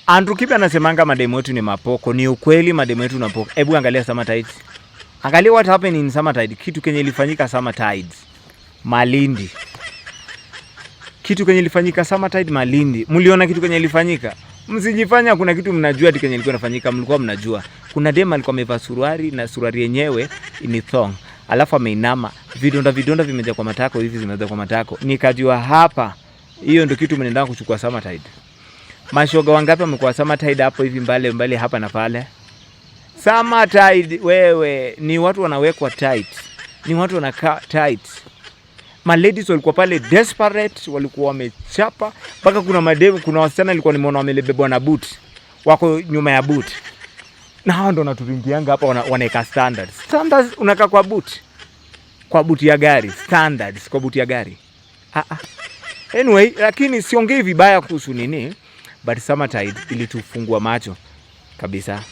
Andrew Kibe anasemanga mademu wetu ni mapoko. Ni ukweli mademu wetu ni mapoko. Hebu angalia Summer Tides. Angalia what happened in Summer Tides. Kitu kenye ilifanyika Summer Tides Malindi. Kitu kenye ilifanyika Summer Tides Malindi. Mliona kitu kenye ilifanyika? Msijifanya kuna kitu mnajua ati kenye ilikuwa inafanyika, mlikuwa mnajua. Kuna dema alikuwa amevaa suruali na suruali yenyewe ni thong. Alafu ameinama, vidonda vimejaa kwa matako hivi, zimejaa kwa matako. Nikajua hapa, hiyo ndio kitu mnaenda kuchukua Summer Tides. Mashoga wangapi wamekuwa Summer Tides hapo hivi mbali hapa na pale? Summer Tides wewe ni watu wanawekwa tight. Ni watu wanakaa tight. Ma ladies walikuwa pale desperate, walikuwa wamechapa, mpaka kuna mademu, kuna wasichana nilikuwa nimeona wamelebebwa na boot. Wako nyuma ya boot. Na hao ndo naturingianga hapa wanaweka standards. Standards unakaa kwa boot. Kwa boot ya gari, standards kwa boot ya gari. Anyway, lakini siongei vibaya kuhusu nini, but Summer Tides ilitufungua macho kabisa.